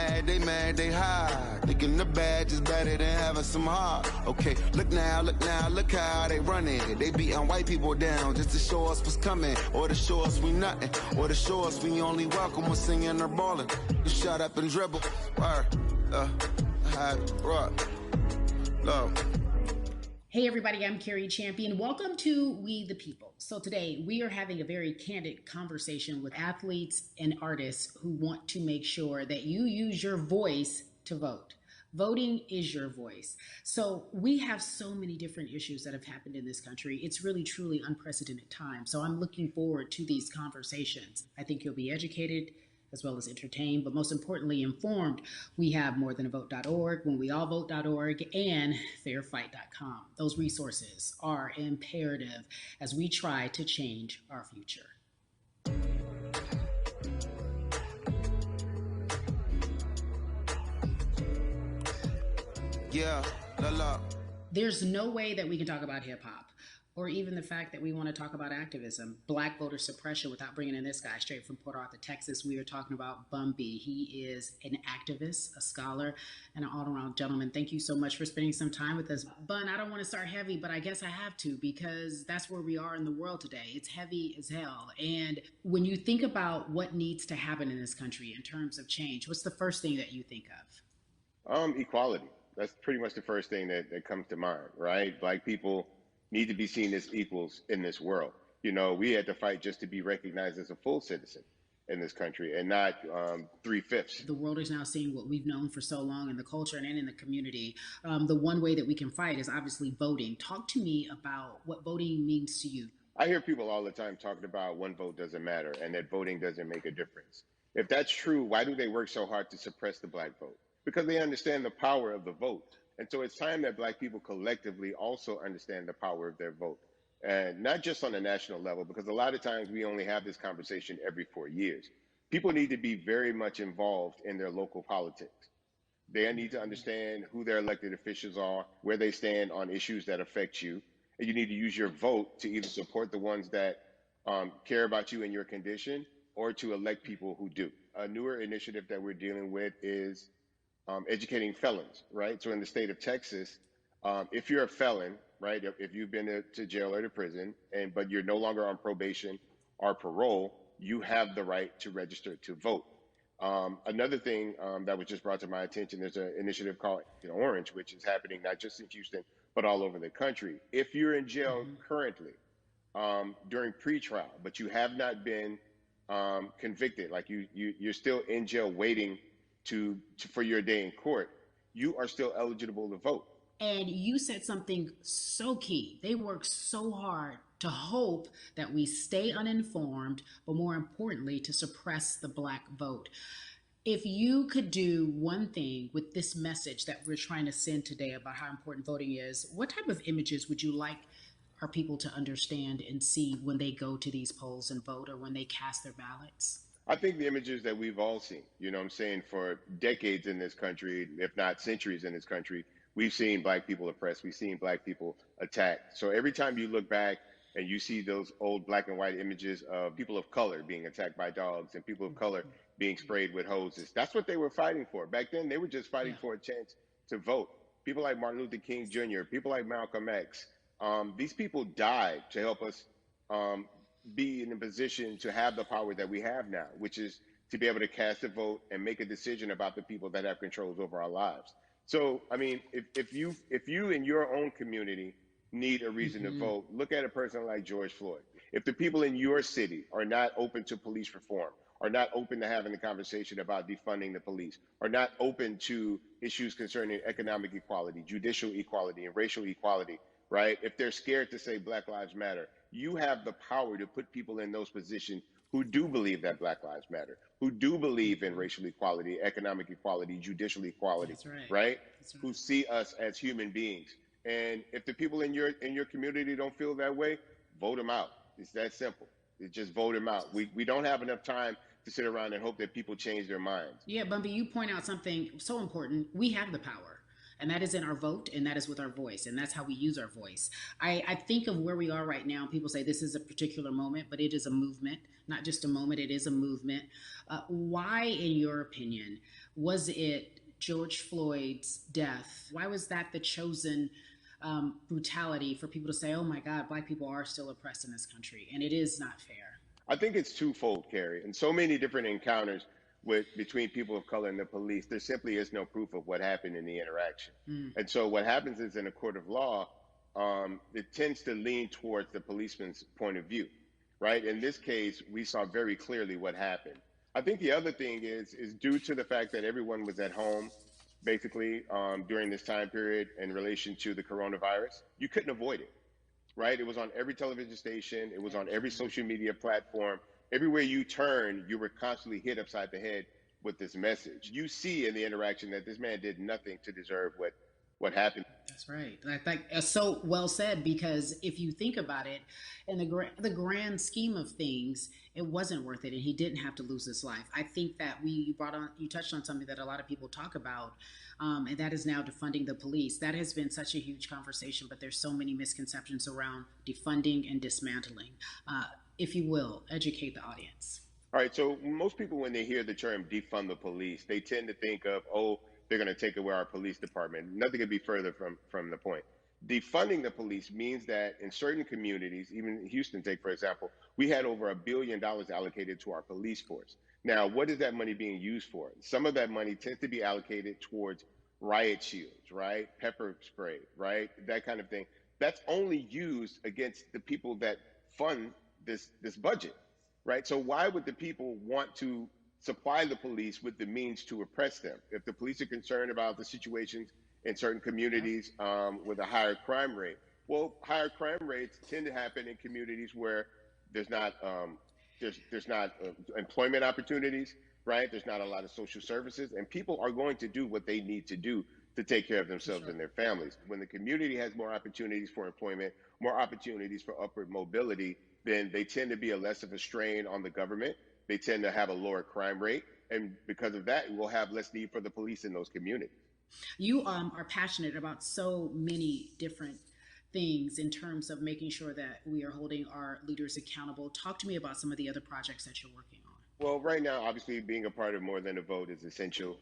mad, they hide. Thinking the badge is better than having some heart. Okay, look now, look how they running. They beating white people down just to show us what's coming. Or to show us we nothing. Or to show us we only welcome when singing or balling. You shut up and dribble. Hey everybody, I'm Carrie Champion. Welcome to We the People. So today we are having a very candid conversation with athletes and artists who want to make sure that you use your voice to vote. Voting is your voice. So we have so many different issues that have happened in this country. It's really, truly unprecedented time. So I'm looking forward to these conversations. I think you'll be educated as well as entertained, but most importantly, informed. We have morethanavote.org, whenweallvote.org, and fairfight.com. Those resources are imperative as we try to change our future. Yeah, la la. There's no way that we can talk about hip hop or even the fact that we want to talk about activism, Black voter suppression, without bringing in this guy straight from Port Arthur, Texas. We are talking about Bun B. He is an activist, a scholar, and an all-around gentleman. Thank you so much for spending some time with us. Bun, I don't want to start heavy, but I guess I have to because that's where we are in the world today. It's heavy as hell. And when you think about what needs to happen in this country in terms of change, what's the first thing that you think of? Equality. That's pretty much the first thing that comes to mind, right? Black people need to be seen as equals in this world. You know, we had to fight just to be recognized as a full citizen in this country and not 3/5. The world is now seeing what we've known for so long in the culture and in the community. The one way that we can fight is obviously voting. Talk to me about what voting means to you. I hear people all the time talking about one vote doesn't matter and that voting doesn't make a difference. If that's true, why do they work so hard to suppress the Black vote? Because they understand the power of the vote. And so it's time that Black people collectively also understand the power of their vote. And not just on a national level, because a lot of times we only have this conversation every 4 years. People need to be very much involved in their local politics. They need to understand who their elected officials are, where they stand on issues that affect you. And you need to use your vote to either support the ones that care about you and your condition, or to elect people who do. A newer initiative that we're dealing with is educating felons, right? So in the state of Texas, if you're a felon, right, if you've been to jail or to prison, but you're no longer on probation or parole, you have the right to register to vote. Another thing that was just brought to my attention, there's an initiative called Orange, which is happening not just in Houston, but all over the country. If you're in jail currently during pretrial, but you have not been convicted, like you're still in jail waiting for your day in court, you are still eligible to vote. And you said something so key. They work so hard to hope that we stay uninformed, but more importantly, to suppress the Black vote. If you could do one thing with this message that we're trying to send today about how important voting is, what type of images would you like our people to understand and see when they go to these polls and vote, or when they cast their ballots? I think the images that we've all seen, you know what I'm saying, for decades in this country, if not centuries in this country, we've seen Black people oppressed, we've seen Black people attacked. So every time you look back and you see those old black and white images of people of color being attacked by dogs and people of color being sprayed with hoses, that's what they were fighting for. Back then, they were just fighting for a chance to vote. People like Martin Luther King Jr., people like Malcolm X, these people died to help us be in a position to have the power that we have now, which is to be able to cast a vote and make a decision about the people that have controls over our lives. So, I mean, if you in your own community need a reason to vote, look at a person like George Floyd. If the people in your city are not open to police reform, are not open to having a conversation about defunding the police, are not open to issues concerning economic equality, judicial equality, and racial equality, right? If they're scared to say Black Lives Matter, you have the power to put people in those positions who do believe that Black Lives Matter, who do believe in racial equality, economic equality, judicial equality, That's right. right? That's right. Who see us as human beings. And if the people in your community don't feel that way, vote them out. It's that simple. It's just vote them out. We don't have enough time to sit around and hope that people change their minds. Yeah, Bumpy, you point out something so important. We have the power. And that is in our vote, and that is with our voice, and that's how we use our voice. I think of where we are right now. People say this is a particular moment, but it is a movement, not just a moment, it is a movement. Why, in your opinion, was it George Floyd's death? Why was that the chosen brutality for people to say, oh my God, Black people are still oppressed in this country, and it is not fair? I think it's twofold, Carrie. In so many different encounters between people of color and the police, there simply is no proof of what happened in the interaction. And so what happens is in a court of law, it tends to lean towards the policeman's point of view, right? In this case, we saw very clearly what happened. I think the other thing is due to the fact that everyone was at home, basically, during this time period in relation to the coronavirus, you couldn't avoid it, right? It was on every television station. It was on every social media platform. Everywhere you turn, you were constantly hit upside the head with this message. You see in the interaction that this man did nothing to deserve what happened. That's right. I think so well said, because if you think about it, in the grand scheme of things, it wasn't worth it, and he didn't have to lose his life. I think that you touched on something that a lot of people talk about, and that is now defunding the police. That has been such a huge conversation, but there's so many misconceptions around defunding and dismantling. If you will, educate the audience. All right. So most people, when they hear the term defund the police, they tend to think of, oh, they're going to take away our police department. Nothing could be further from the point. Defunding the police means that in certain communities, even Houston, take for example, we had over $1 billion allocated to our police force. Now, what is that money being used for? Some of that money tends to be allocated towards riot shields, right? Pepper spray, right? That kind of thing. That's only used against the people that fund this budget, right? So why would the people want to supply the police with the means to oppress them? If the police are concerned about the situations in certain communities with a higher crime rate, well, higher crime rates tend to happen in communities where there's not employment opportunities, right? There's not a lot of social services, and people are going to do what they need to do to take care of themselves and their families. When the community has more opportunities for employment, more opportunities for upward mobility, then they tend to be less of a strain on the government. They tend to have a lower crime rate. And because of that, we'll have less need for the police in those communities. You are passionate about so many different things in terms of making sure that we are holding our leaders accountable. Talk to me about some of the other projects that you're working on. Well, right now, obviously, being a part of More Than a Vote is essential.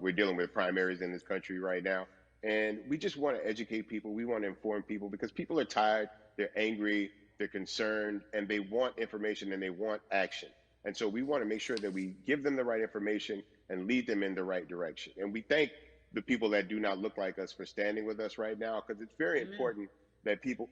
We're dealing with primaries in this country right now. And we just want to educate people. We want to inform people because people are tired, they're angry, they're concerned, and they want information and they want action. And so we want to make sure that we give them the right information and lead them in the right direction. And we thank the people that do not look like us for standing with us right now, because it's very important that people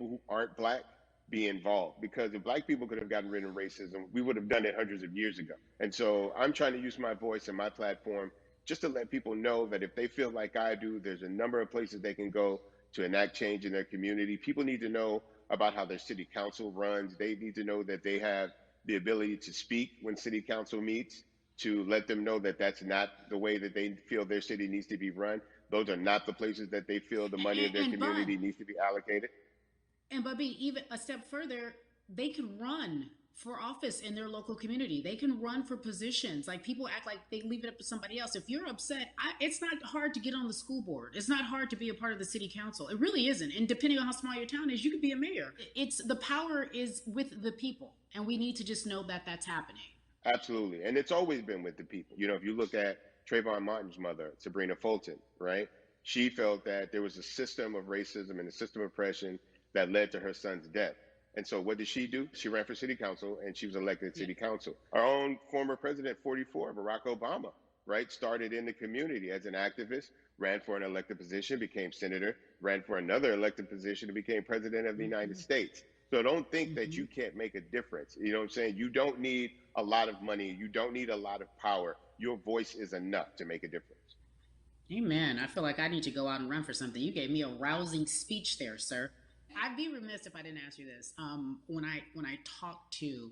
who aren't Black be involved, because if Black people could have gotten rid of racism, we would have done it hundreds of years ago. And so I'm trying to use my voice and my platform just to let people know that if they feel like I do, there's a number of places they can go to enact change in their community. People need to know about how their city council runs. They need to know that they have the ability to speak when city council meets, to let them know that that's not the way that they feel their city needs to be run. Those are not the places that they feel the money of their community needs to be allocated. And Bubby, even a step further, they can run for office in their local community. They can run for positions. Like, people act like they leave it up to somebody else. If you're upset, it's not hard to get on the school board. It's not hard to be a part of the city council. It really isn't. And depending on how small your town is, you could be a mayor. The power is with the people. And we need to just know that that's happening. Absolutely. And it's always been with the people. You know, if you look at Trayvon Martin's mother, Sabrina Fulton, right? She felt that there was a system of racism and a system of oppression that led to her son's death. And so what did she do? She ran for city council and she was elected to city council. Our own former president, 44, Barack Obama, right, started in the community as an activist, ran for an elected position, became senator, ran for another elected position and became president of the United States. So don't think that you can't make a difference. You know what I'm saying? You don't need a lot of money. You don't need a lot of power. Your voice is enough to make a difference. Amen. I feel like I need to go out and run for something. You gave me a rousing speech there, sir. I'd be remiss if I didn't ask you this. When I talk to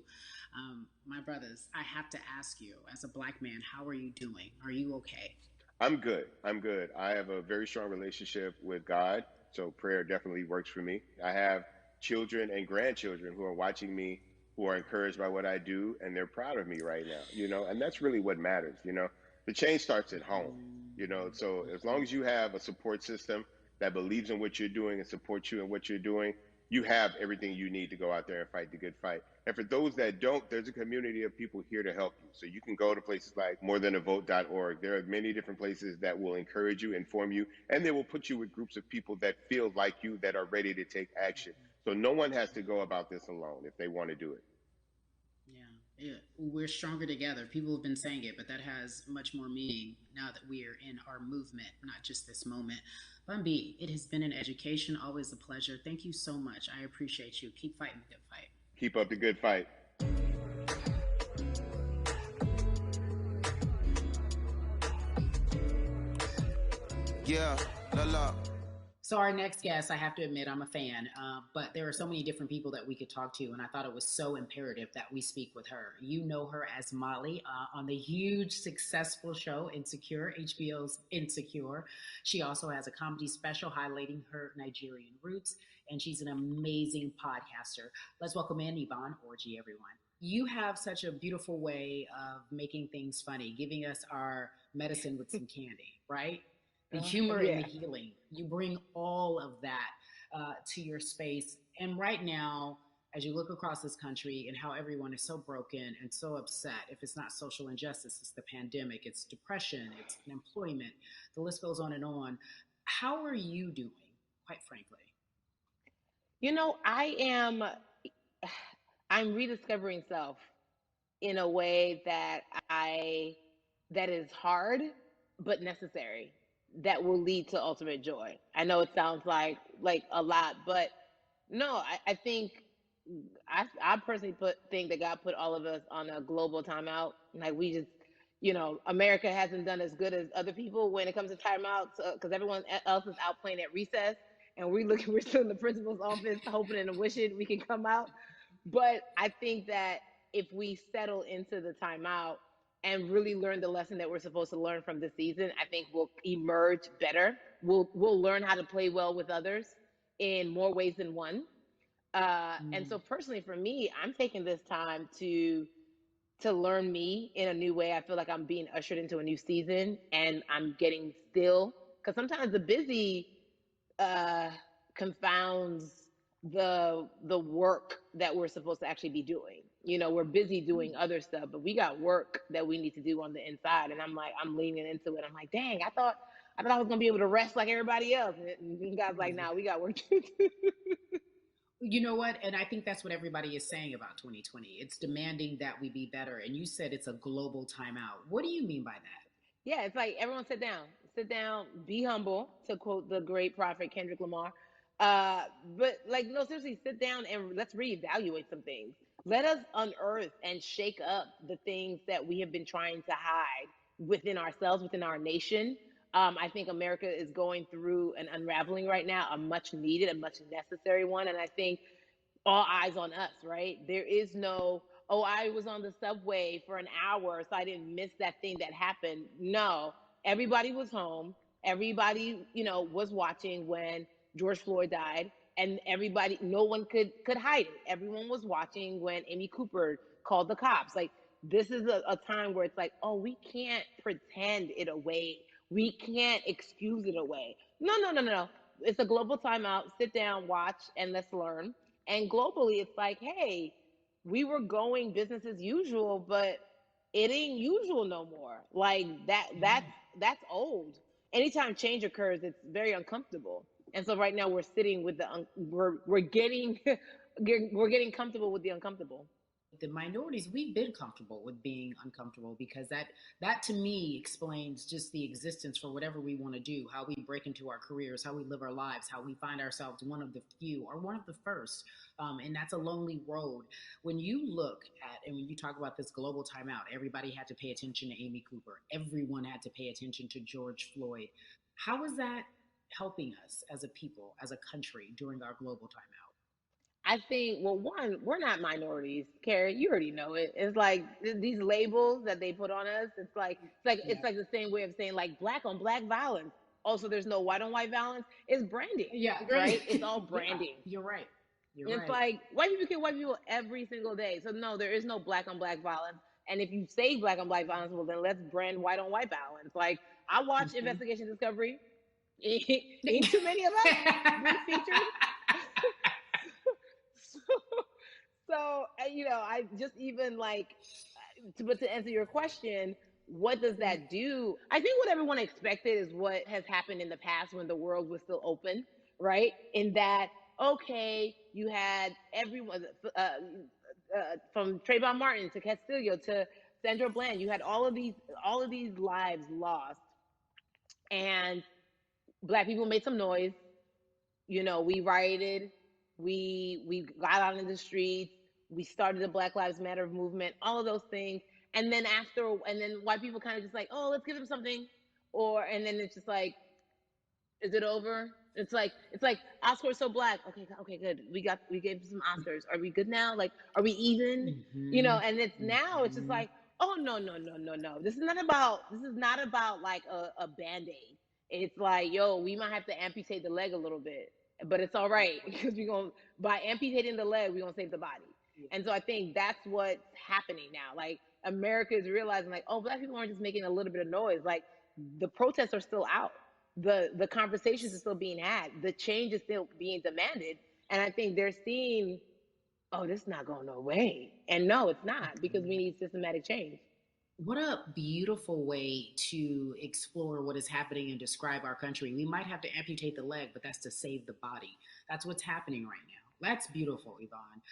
my brothers, I have to ask you, as a Black man, how are you doing? Are you okay? I'm good. I'm good. I have a very strong relationship with God, so prayer definitely works for me. I have children and grandchildren who are watching me, who are encouraged by what I do, and they're proud of me right now, you know, and that's really what matters, you know. The change starts at home. So as long as you have a support system that believes in what you're doing and supports you in what you're doing, you have everything you need to go out there and fight the good fight. And for those that don't, there's a community of people here to help you. So you can go to places like morethanavote.org. There are many different places that will encourage you, inform you, and they will put you with groups of people that feel like you, that are ready to take action. So no one has to go about this alone if they want to do it. Yeah, we're stronger together. People have been saying it, but that has much more meaning now that we are in our movement, not just this moment. Bumby, it has been an education, always a pleasure. Thank you so much. I appreciate you. Keep fighting the good fight. Keep up the good fight. Yeah, la la. So our next guest, I have to admit, I'm a fan, but there are so many different people that we could talk to, and I thought it was so imperative that we speak with her. You know her as Molly on the huge, successful show Insecure, HBO's Insecure. She also has a comedy special highlighting her Nigerian roots, and she's an amazing podcaster. Let's welcome in Yvonne Orji, everyone. You have such a beautiful way of making things funny, giving us our medicine with some candy, right? The humor and the healing. You bring all of that to your space. And right now, as you look across this country and how everyone is so broken and so upset, if it's not social injustice, it's the pandemic, it's depression, it's unemployment, the list goes on and on. How are you doing, quite frankly? I'm rediscovering self in a way that is hard, but necessary, that will lead to ultimate joy. I know it sounds like a lot, but no, I think I personally think that God put all of us on a global timeout. Like we just, America hasn't done as good as other people when it comes to timeouts because everyone else is out playing at recess, and we're still in the principal's office hoping and wishing we can come out. But I think that if we settle into the timeout and really learn the lesson that we're supposed to learn from this season, I think we'll emerge better. We'll learn how to play well with others in more ways than one. And so personally for me, I'm taking this time to learn me in a new way. I feel like I'm being ushered into a new season, and I'm getting still, because sometimes the busy confounds the work that we're supposed to actually be doing. We're busy doing other stuff, but we got work that we need to do on the inside. And I'm leaning into it. I'm like, dang, I thought I was gonna be able to rest like everybody else. And God's like, nah, we got work to do. You know what? And I think that's what everybody is saying about 2020. It's demanding that we be better. And you said it's a global timeout. What do you mean by that? Yeah, it's like everyone sit down, be humble, to quote the great prophet Kendrick Lamar. But like, no, seriously, sit down and let's reevaluate some things. Let us unearth and shake up the things that we have been trying to hide within ourselves, within our nation. I think America is going through an unraveling right now, a much needed, a much necessary one. And I think all eyes on us, right? There is no, oh, I was on the subway for an hour, so I didn't miss that thing that happened. No, everybody was home. Everybody, was watching when George Floyd died, and everybody, no one could hide it. Everyone was watching when Amy Cooper called the cops. Like, this is a time where it's like, oh, we can't pretend it away. We can't excuse it away. No, no, no, no, no. It's a global timeout. Sit down, watch, and let's learn. And globally, it's like, hey, we were going business as usual, but it ain't usual no more. Like that's old. Anytime change occurs, it's very uncomfortable. And so right now we're sitting with we're getting we're getting comfortable with the uncomfortable. The minorities, we've been comfortable with being uncomfortable, because that to me explains just the existence for whatever we want to do, how we break into our careers, how we live our lives, how we find ourselves one of the few or one of the first. And that's a lonely road. When you look at, and when you talk about this global timeout, everybody had to pay attention to Amy Cooper, everyone had to pay attention to George Floyd. How is that helping us as a people, as a country, during our global timeout? I think, well, one, we're not minorities, Carrie. You already know it. It's like these labels that they put on us. It's like the same way of saying like black on black violence. Also, there's no white on white violence. It's branding. Yeah, right. It's all branding. Yeah, you're right. It's like white people kill white people every single day. So no, there is no black on black violence. And if you say black on black violence, well then let's brand white on white violence. Like, I watch Investigation Discovery. Ain't too many of us being featured. so, I just even like, but to answer your question, what does that do? I think what everyone expected is what has happened in the past when the world was still open, right? In that, okay, you had everyone from Trayvon Martin to Castillo to Sandra Bland. You had all of these lives lost, and Black people made some noise. We rioted, we got out in the streets, we started the Black Lives Matter movement, all of those things. And then white people kind of just like, oh, let's give them something. And then it's just like, is it over? It's like Oscars so Black. Okay, good. We gave some Oscars. Are we good now? Like, are we even? And it's just like, oh no, no, no, no, no. This is not about like a band-aid. It's like, yo, we might have to amputate the leg a little bit, but it's all right because by amputating the leg, we're gonna save the body. And so I think that's what's happening now. Like, America is realizing, like, oh, Black people aren't just making a little bit of noise. Like, the protests are still out. The conversations are still being had. The change is still being demanded. And I think they're seeing, oh, this is not going no way. And no, it's not, because we need systematic change. What a beautiful way to explore what is happening and describe our country. We might have to amputate the leg, but that's to save the body. That's what's happening right now. That's beautiful, Yvonne.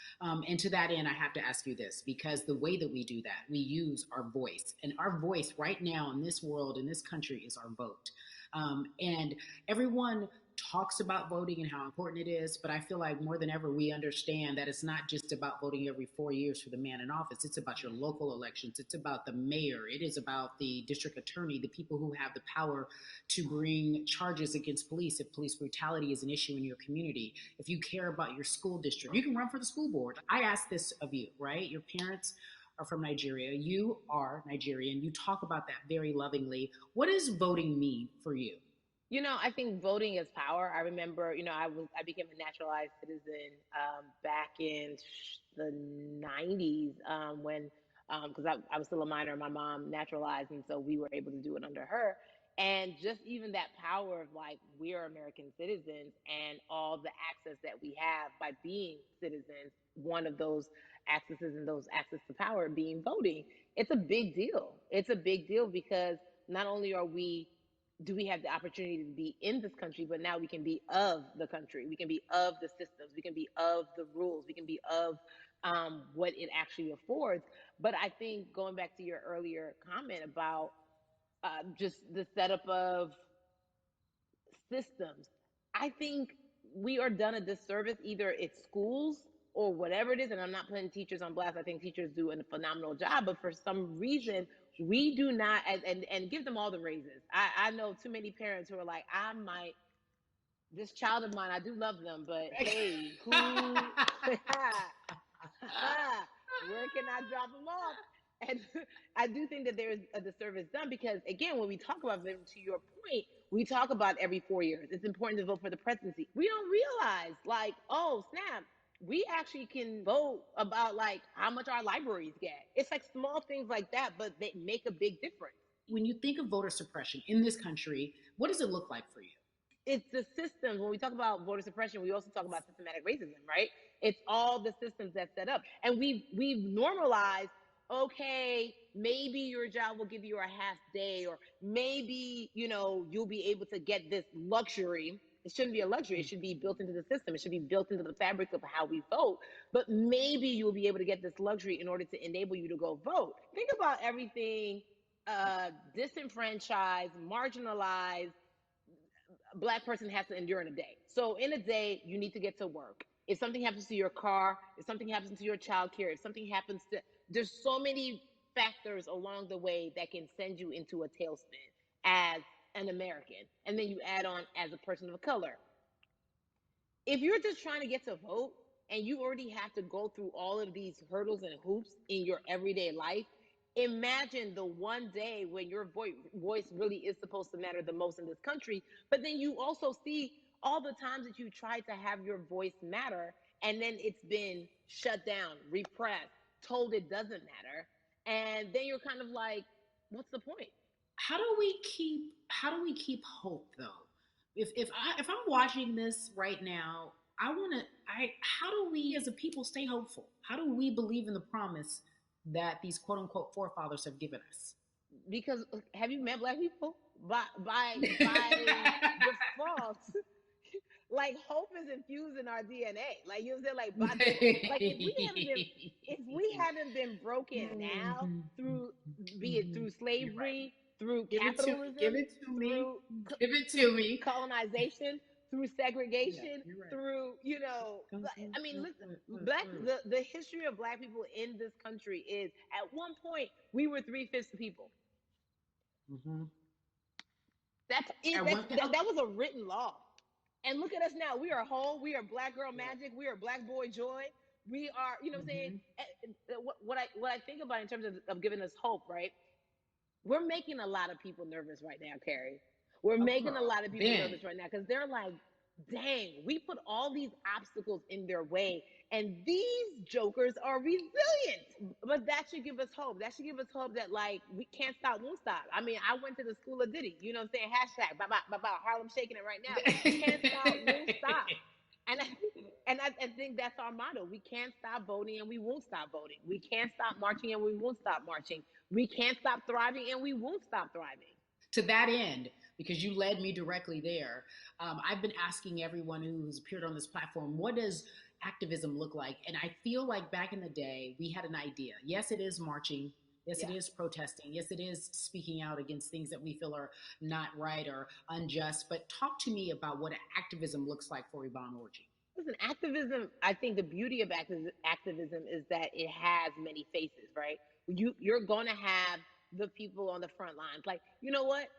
And to that end, I have to ask you this, because the way that we do that, we use our voice. And our voice right now in this world, in this country, is our vote. And everyone talks about voting and how important it is, but I feel like more than ever we understand that it's not just about voting every 4 years for the man in office. It's about your local elections. It's about the mayor. It is about the district attorney, the people who have the power to bring charges against police if police brutality is an issue in your community. If you care about your school district, you can run for the school board. I ask this of you, right? Your parents are from Nigeria. You are Nigerian. You talk about that very lovingly. What does voting mean for you? I think voting is power. I remember, I became a naturalized citizen back in the 90s when, because I was still a minor, my mom naturalized, and so we were able to do it under her. And just even that power of, like, we are American citizens and all the access that we have by being citizens, one of those accesses and those access to power being voting, it's a big deal. It's a big deal because not only do we have the opportunity to be in this country, but now we can be of the country. We can be of the systems. We can be of the rules. We can be of what it actually affords. But I think, going back to your earlier comment about just the setup of systems, I think we are done a disservice, either it's schools or whatever it is. And I'm not putting teachers on blast. I think teachers do a phenomenal job, but for some reason, we do not, and give them all the raises. I know too many parents who are like, this child of mine, I do love them, but hey, where can I drop them off? And I do think that there is a disservice done because, again, when we talk about them, to your point, we talk about every 4 years. It's important to vote for the presidency. We don't realize, like, oh, snap, we actually can vote about, like, how much our libraries get. It's like small things like that, but they make a big difference. When you think of voter suppression in this country, what does it look like for you? It's the systems. When we talk about voter suppression, we also talk about systematic racism, right? It's all the systems that set up. And we've normalized, okay, maybe your job will give you a half day, or maybe, you'll be able to get this luxury. It shouldn't be a luxury. It should be built into the system. It should be built into the fabric of how we vote. But maybe you'll be able to get this luxury in order to enable you to go vote. Think about everything disenfranchised, marginalized Black person has to endure in a day. So in a day, you need to get to work. If something happens to your car, if something happens to your child care, if something happens to, there's so many factors along the way that can send you into a tailspin as an American. And then you add on as a person of color. If you're just trying to get to vote and you already have to go through all of these hurdles and hoops in your everyday life, imagine the one day when your voice really is supposed to matter the most in this country. But then you also see all the times that you tried to have your voice matter, and then it's been shut down, repressed, told it doesn't matter. And then you're kind of like, what's the point? how do we keep hope though? If I'm watching this right now, I want to I how do we as a people stay hopeful? How do we believe in the promise that these quote unquote forefathers have given us? Because have you met black people? By default, like hope is infused in our DNA. Like you know what I'm saying? Like by default, like if we haven't been broken now through, be it through You're right. slavery, through Give it to me. Give capitalism, it to me. through Give it to me. colonization, through Yeah, segregation, you're right. through Come, I mean, listen, come black through. the history of black people in this country is at one point we were 3/5 the people. Mm-hmm. That's it. At one, That was a written law. And look at us now. We are whole. We are black girl yeah. magic. We are black boy joy. We are, you know what I'm saying? Mm-hmm. What I think about in terms of giving us hope, right? We're making a lot of people nervous right now, Carrie. We're Oh, making a girl. lot of people Ben. nervous right now because they're like, dang, we put all these obstacles in their way, and these jokers are resilient. But that should give us hope. That should give us hope that like we can't stop, won't stop. I mean, I went to the school of Diddy. You know what I'm saying? Hashtag, Harlem shaking it right now. Can't stop, won't stop. And I think that's our motto. We can't stop voting and we won't stop voting. We can't stop marching and we won't stop marching. We can't stop thriving and we won't stop thriving. To that end, because you led me directly there, I've been asking everyone who's appeared on this platform, what does activism look like? And I feel like back in the day, we had an idea. Yes, it is marching. Yes, it Yeah. is protesting. Yes, it is speaking out against things that we feel are not right or unjust. But talk to me about what activism looks like for Yvonne Orji. Listen, activism, I think the beauty of activism is that it has many faces, right? You're going to have the people on the front lines. Like, you know what?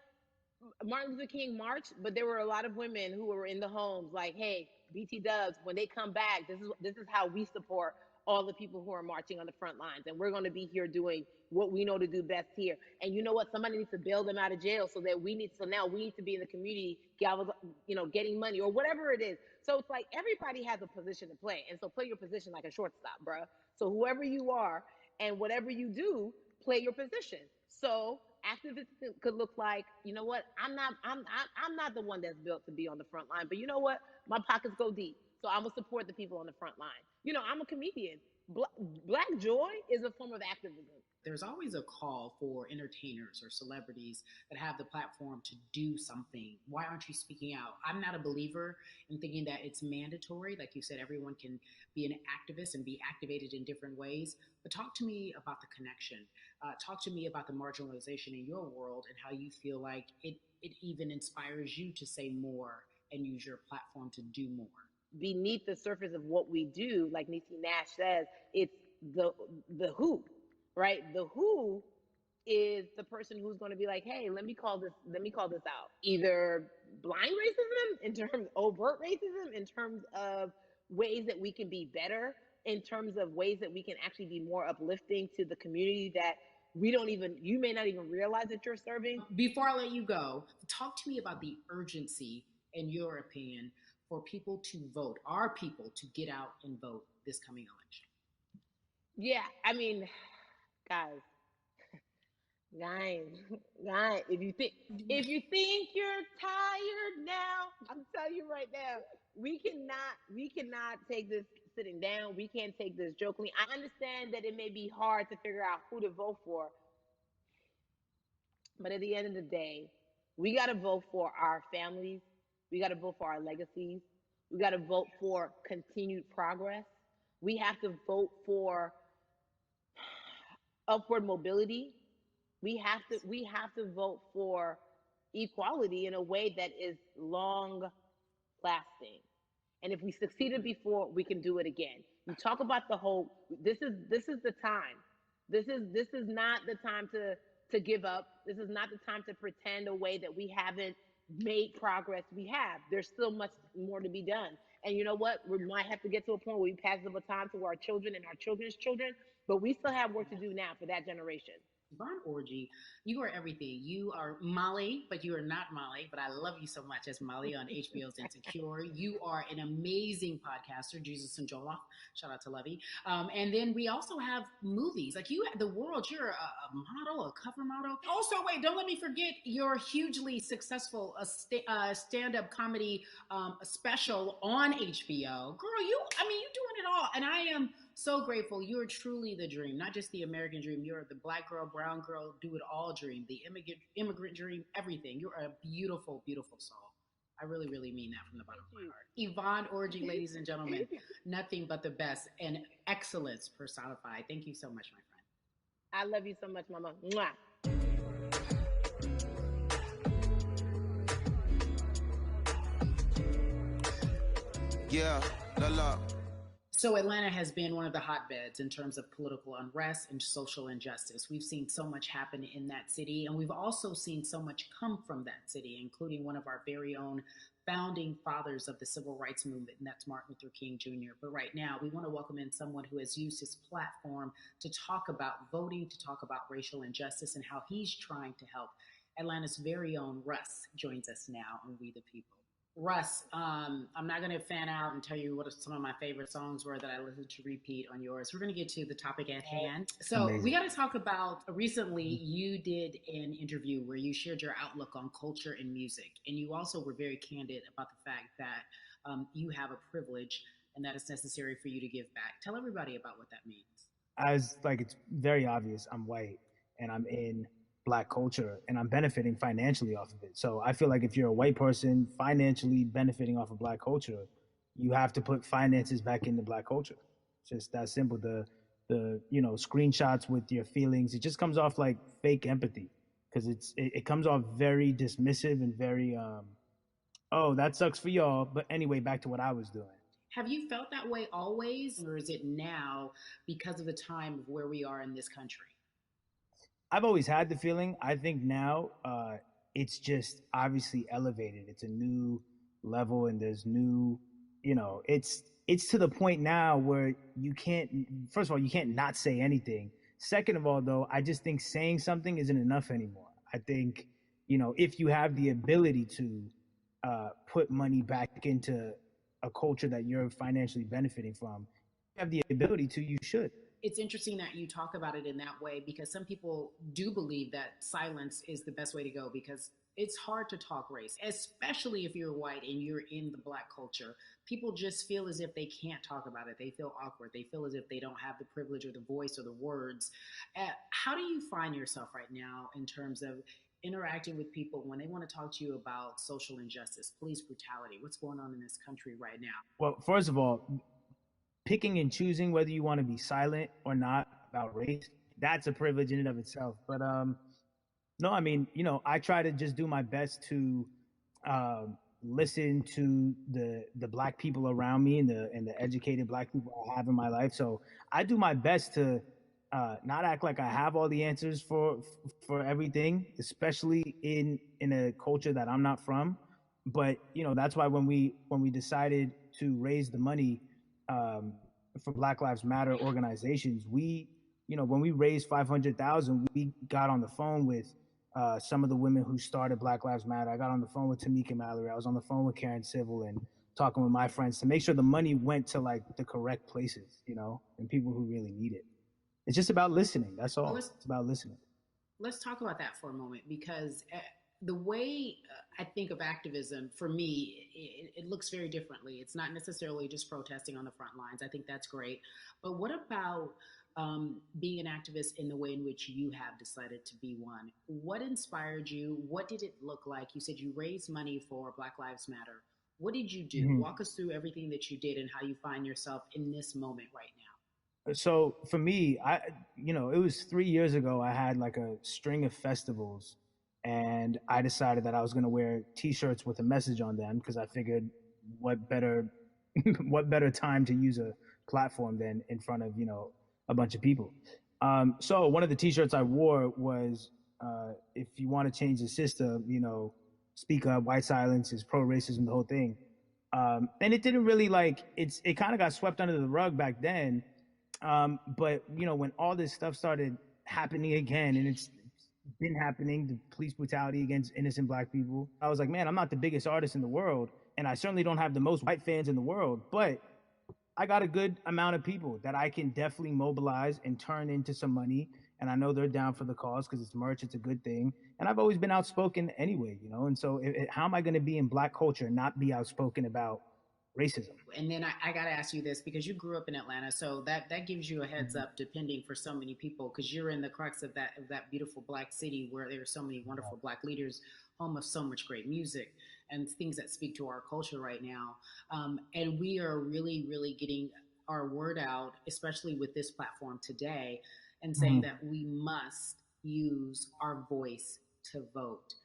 Martin Luther King marched, but there were a lot of women who were in the homes like, hey, BT Dubs, when they come back, this is how we support all the people who are marching on the front lines. And we're going to be here doing what we know to do best here. And you know what? Somebody needs to bail them out of jail so now we need to be in the community, getting money or whatever it is. So it's like everybody has a position to play. And so play your position like a shortstop, bruh. So whoever you are and whatever you do, play your position. So activism could look like, you know what? I'm not the one that's built to be on the front line, but you know what? My pockets go deep, so I'm gonna support the people on the front line. I'm a comedian. Black joy is a form of activism. There's always a call for entertainers or celebrities that have the platform to do something. Why aren't you speaking out? I'm not a believer in thinking that it's mandatory. Like you said, everyone can be an activist and be activated in different ways. But talk to me about the connection. Talk to me about the marginalization in your world and how you feel like it even inspires you to say more and use your platform to do more. Beneath the surface of what we do, like Niecy Nash says, it's the the who, right? The who is the person who's going to be like, hey, let me call this out. Either blind racism in terms of overt racism, in terms of ways that we can be better, in terms of ways that we can actually be more uplifting to the community that you may not even realize that you're serving. Before I let you go, talk to me about the urgency, in your opinion, for people to vote, our people to get out and vote this coming election. Yeah, I mean, guys, guys, guys, if you think you're tired now, I'm telling you right now, we cannot take this sitting down. We can't take this jokingly. I understand that it may be hard to figure out who to vote for, but at the end of the day, we got to vote for our families. We got to vote for our legacies. We got to vote for continued progress. We have to vote for upward mobility. We have to vote for equality in a way that is long lasting. And if we succeeded before, we can do it again. You talk about the hope. This is the time. This is not the time to give up. This is not the time to pretend a way that we haven't made progress. We have. There's still much more to be done. And you know what? We might have to get to a point where we pass the baton to our children and our children's children, but we still have work to do now for that generation. Von Orgy, you are everything. You are Molly, but you are not Molly. But I love you so much as Molly on HBO's Insecure. You are an amazing podcaster, Jesus and Joloff. Shout out to Lovey. And then we also have movies. Like you, the world. You're a model, a cover model. Also, wait, don't let me forget your hugely successful stand-up comedy special on HBO. Girl, I mean, you doing it all, and I am so grateful. You are truly the dream, not just the American dream. You're the black girl, brown girl, do it all dream, the immigrant dream, everything. You're a beautiful, beautiful soul. I really, really mean that from the bottom of my heart. Yvonne Orji, ladies and gentlemen, nothing but the best and excellence personified. Thank you so much, my friend. I love you so much, Mama. Mwah. Yeah, la la. So Atlanta has been one of the hotbeds in terms of political unrest and social injustice. We've seen so much happen in that city, and we've also seen so much come from that city, including one of our very own founding fathers of the civil rights movement, and that's Martin Luther King Jr. But right now, we want to welcome in someone who has used his platform to talk about voting, to talk about racial injustice, and how he's trying to help. Atlanta's very own Russ joins us now on We the People. Russ, I'm not going to fan out and tell you what some of my favorite songs were that I listened to repeat on yours. We're going to get to the topic at hand. So we got to talk about, recently you did an interview where you shared your outlook on culture and music. And you also were very candid about the fact that you have a privilege and that it's necessary for you to give back. Tell everybody about what that means. It's very obvious, I'm white and I'm in Black culture and I'm benefiting financially off of it. So I feel like if you're a white person financially benefiting off of Black culture, you have to put finances back into Black culture. It's just that simple. The screenshots with your feelings, it just comes off like fake empathy because it comes off very dismissive and very oh, that sucks for y'all, but anyway, back to what I was doing. Have you felt that way always, or is it now because of the time of where we are in this country? I've always had the feeling. I think now it's just obviously elevated. It's a new level, and there's new, it's to the point now where you can't. First of all, you can't not say anything. Second of all, though, I just think saying something isn't enough anymore. I think if you have the ability to put money back into a culture that you're financially benefiting from, you have the ability to, you should. It's interesting that you talk about it in that way because some people do believe that silence is the best way to go because it's hard to talk race, especially if you're white and you're in the Black culture. People just feel as if they can't talk about it. They feel awkward. They feel as if they don't have the privilege or the voice or the words. How do you find yourself right now in terms of interacting with people when they want to talk to you about social injustice, police brutality? What's going on in this country right now? Well, first of all, picking and choosing whether you want to be silent or not about race, that's a privilege in and of itself. But no, I mean, I try to just do my best to listen to the Black people around me and the educated Black people I have in my life. So I do my best to not act like I have all the answers for everything, especially in a culture that I'm not from. But that's why when we decided to raise the money for Black Lives Matter organizations, when we raised 500,000, we got on the phone with some of the women who started Black Lives Matter. I got on the phone with Tamika Mallory. I was on the phone with Karen Civil and talking with my friends to make sure the money went to like the correct places, and people who really need it. It's just about listening. That's all. It's about listening. Let's talk about that for a moment because the way I think of activism, for me, it looks very differently. It's not necessarily just protesting on the front lines. I think that's great. But what about being an activist in the way in which you have decided to be one? What inspired you? What did it look like? You said you raised money for Black Lives Matter. What did you do? Mm-hmm. Walk us through everything that you did and how you find yourself in this moment right now. So for me, it was 3 years ago, I had like a string of festivals and I decided that I was going to wear t-shirts with a message on them because I figured what better time to use a platform than in front of, a bunch of people. So one of the t-shirts I wore was, if you want to change the system, speak up, white silence is pro-racism, the whole thing. And it didn't really it kind of got swept under the rug back then. But when all this stuff started happening again, and it's been happening, the police brutality against innocent Black people. I was like, man, I'm not the biggest artist in the world, and I certainly don't have the most white fans in the world, but I got a good amount of people that I can definitely mobilize and turn into some money. And I know they're down for the cause because it's merch, it's a good thing. And I've always been outspoken anyway, you know? And so how am I going to be in Black culture and not be outspoken about racism? And then I got to ask you this, because you grew up in Atlanta, so that gives you a heads up, depending for so many people, because you're in the crux of that beautiful Black city where there are so many wonderful Black leaders, home of so much great music and things that speak to our culture right now. And we are really, really getting our word out, especially with this platform today, and saying that we must use our voice to vote.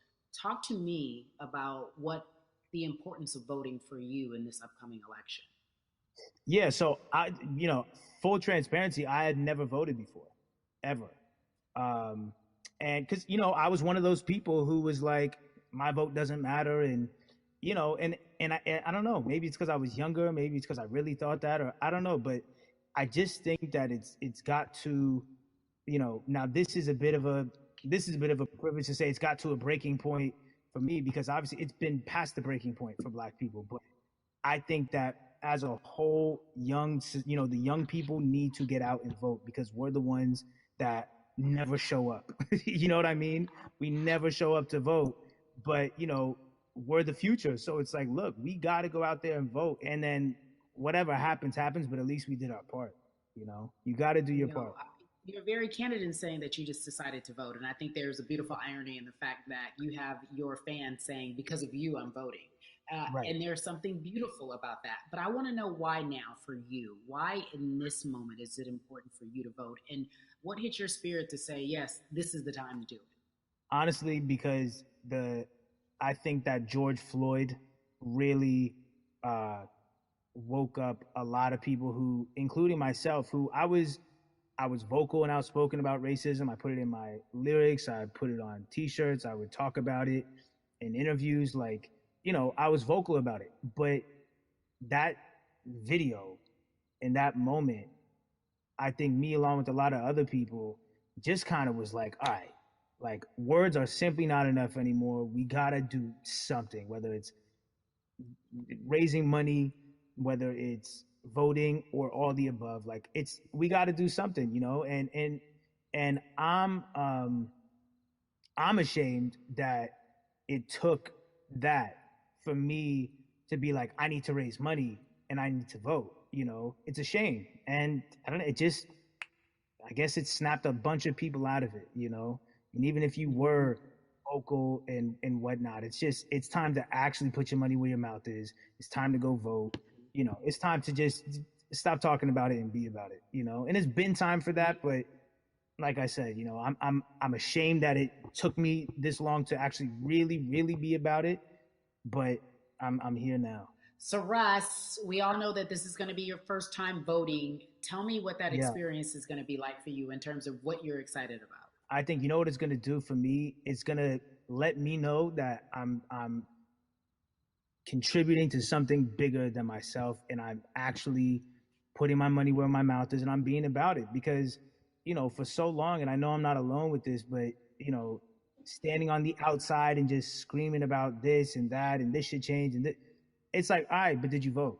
Talk to me about what the importance of voting for you in this upcoming election. Yeah, so full transparency, I had never voted before, ever. And because, I was one of those people who was like, my vote doesn't matter. And, and I don't know, maybe it's because I was younger, maybe it's because I really thought that, or I don't know, but I just think that it's got to, now this is a bit of a privilege to say it's got to a breaking point for me, because obviously it's been past the breaking point for Black people. But I think that as a whole, the young people need to get out and vote, because we're the ones that never show up. You know what I mean? We never show up to vote, but we're the future. So it's like, look, we got to go out there and vote, and then whatever happens, but at least we did our part. You got to do your part. You're very candid in saying that you just decided to vote. And I think there's a beautiful irony in the fact that you have your fans saying, because of you, I'm voting. Right. And there's something beautiful about that. But I want to know why now for you. Why in this moment is it important for you to vote? And what hit your spirit to say, yes, this is the time to do it? Honestly, because I think that George Floyd really woke up a lot of people who, including myself, who I was vocal and outspoken about racism. I put it in my lyrics. I put it on T-shirts. I would talk about it in interviews. Like, I was vocal about it. But that video in that moment, I think me, along with a lot of other people, just kind of was like, all right, like, words are simply not enough anymore. We got to do something, whether it's raising money, whether it's voting, or all the above. Like, we got to do something, and I'm ashamed that it took that for me to be like, I need to raise money and I need to vote. It's a shame. And I don't know, I guess it snapped a bunch of people out of it, and even if you were vocal and whatnot, it's time to actually put your money where your mouth is. It's time to go vote. It's time to just stop talking about it and be about it, and it's been time for that. But like I said, I'm ashamed that it took me this long to actually really, really be about it. But I'm here now. So Russ, we all know that this is going to be your first time voting. Tell me what that experience is going to be like for you in terms of what you're excited about. I think, what it's going to do for me? It's going to let me know that I'm contributing to something bigger than myself, and I'm actually putting my money where my mouth is, and I'm being about it. Because, for so long, and I know I'm not alone with this, but, standing on the outside and just screaming about this and that, and this should change, and it's like, all right, but did you vote?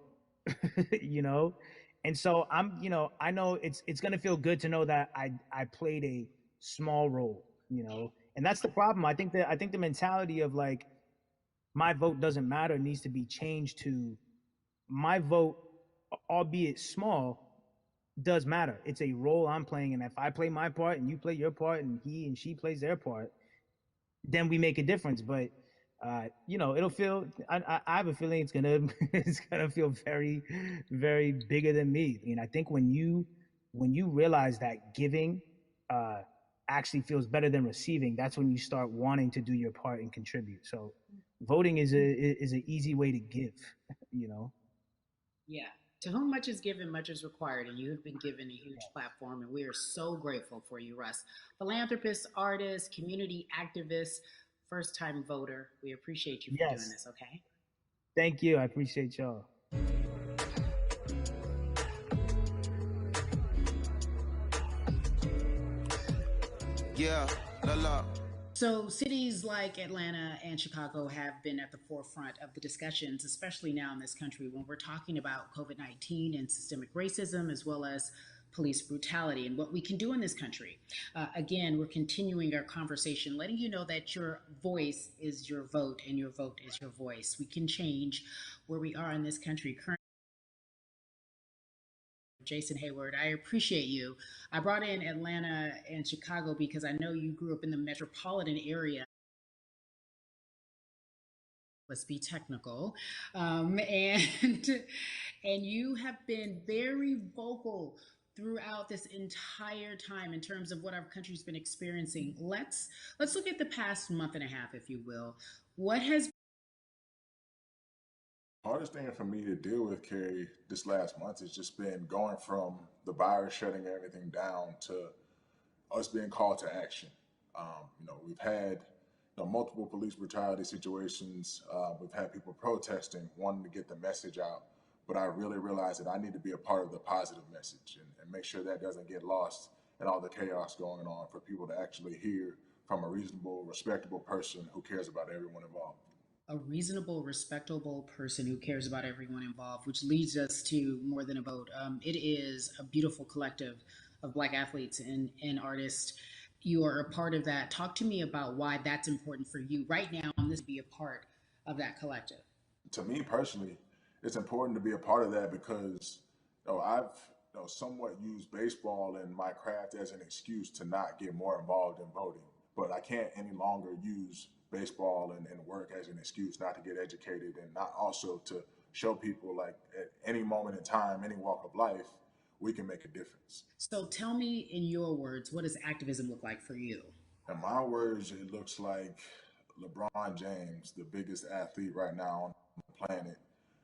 And so I know it's going to feel good to know that I played a small role, and that's the problem. I think the mentality of like, my vote doesn't matter needs to be changed to, my vote, albeit small, does matter. It's a role I'm playing, and if I play my part and you play your part and he and she plays their part, then we make a difference. But it'll feel, I have a feeling it's gonna feel very, very bigger than me. I think when you realize that giving actually feels better than receiving, that's when you start wanting to do your part and contribute. So voting is an easy way to give, Yeah. To whom much is given, much is required, and you have been given a huge platform, and we are so grateful for you, Russ. Philanthropist, artist, community activist, first-time voter. We appreciate you for doing this, okay? Thank you. I appreciate y'all. Yeah, la. So, cities like Atlanta and Chicago have been at the forefront of the discussions, especially now in this country when we're talking about COVID 19 and systemic racism, as well as police brutality and what we can do in this country. Again, we're continuing our conversation, letting you know that your voice is your vote and your vote is your voice. We can change where we are in this country currently. Jason Hayward, I appreciate you. I brought in Atlanta and Chicago because I know you grew up in the metropolitan area. Let's be technical, and and you have been very vocal throughout this entire time in terms of what our country's been experiencing. Let's look at the past month and a half, if you will. What has Hardest thing for me to deal with, Carrie, this last month has just been going from the virus shutting everything down to us being called to action. We've had multiple police brutality situations. We've had people protesting, wanting to get the message out. But I really realized that I need to be a part of the positive message and make sure that doesn't get lost in all the chaos going on for people to actually hear from a reasonable, respectable person who cares about everyone involved. A reasonable, respectable person who cares about everyone involved, which leads us to More Than a Vote. It is a beautiful collective of Black athletes and artists. You are a part of that. Talk to me about why that's important for you right now, and this be a part of that collective. To me personally, it's important to be a part of that because I've somewhat used baseball and my craft as an excuse to not get more involved in voting. But I can't any longer use baseball and work as an excuse not to get educated and not also to show people like at any moment in time, any walk of life, we can make a difference. So tell me in your words, what does activism look like for you? In my words, it looks like LeBron James, the biggest athlete right now on the planet,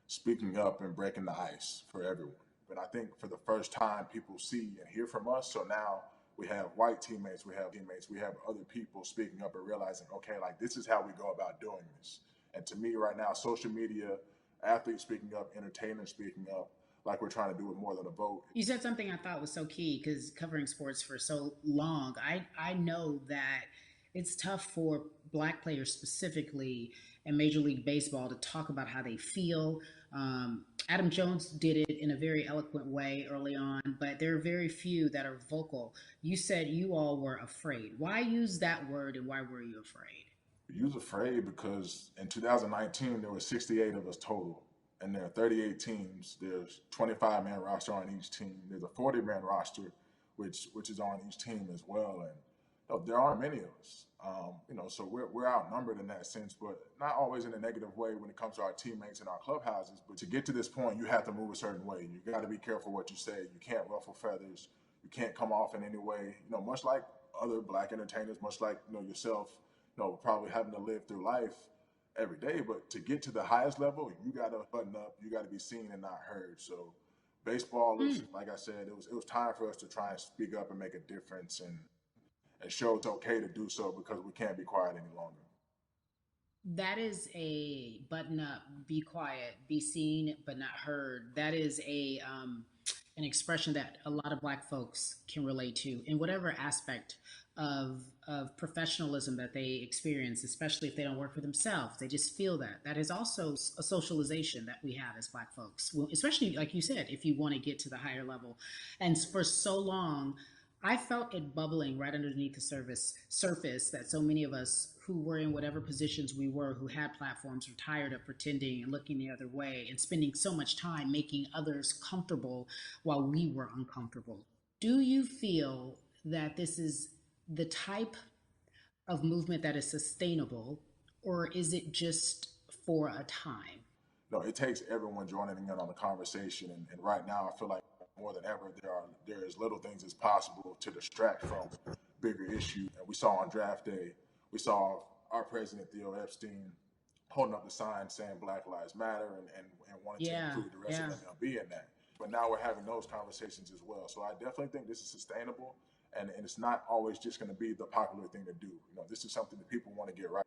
speaking up and breaking the ice for everyone. But I think for the first time, people see and hear from us. So now we have white teammates, we have other people speaking up and realizing, okay, like this is how we go about doing this. And to me right now, social media, athletes speaking up, entertainers speaking up, like we're trying to do with More Than a Vote. You said something I thought was so key because covering sports for so long, I know that it's tough for Black players specifically in Major League Baseball to talk about how they feel. Adam Jones did it in a very eloquent way early on, but there are very few that are vocal. You said you all were afraid. Why use that word and why were you afraid? You was afraid because in 2019, there were 68 of us total. And there are 38 teams. There's 25-man roster on each team. There's a 40-man roster, which is on each team as well. And there aren't many of us. So we're outnumbered in that sense, but not always in a negative way when it comes to our teammates and our clubhouses. But to get to this point, you have to move a certain way. You got to be careful what you say. You can't ruffle feathers. You can't come off in any way. Much like other Black entertainers, much like yourself, probably having to live through life every day. But to get to the highest level, you got to button up. You got to be seen and not heard. So baseball is, like I said, it was time for us to try and speak up and make a difference and show it's okay to do so because we can't be quiet any longer. That is a button up, be quiet, be seen but not heard. That is an expression that a lot of Black folks can relate to in whatever aspect of professionalism that they experience, especially if they don't work for themselves. They just feel that. That is also a socialization that we have as Black folks, well, especially like you said, if you want to get to the higher level. And for so long, I felt it bubbling right underneath the surface that so many of us who were in whatever positions we were, who had platforms, were tired of pretending and looking the other way and spending so much time making others comfortable while we were uncomfortable. Do you feel that this is the type of movement that is sustainable, or is it just for a time? No, it takes everyone joining in on the conversation. And right now, I feel like more than ever, there is little things as possible to distract from bigger issues. And we saw on draft day, we saw our president, Theo Epstein, holding up the sign saying Black Lives Matter and wanting to include the rest of MLB in that. But now we're having those conversations as well. So I definitely think this is sustainable. And it's not always just going to be the popular thing to do. This is something that people want to get right.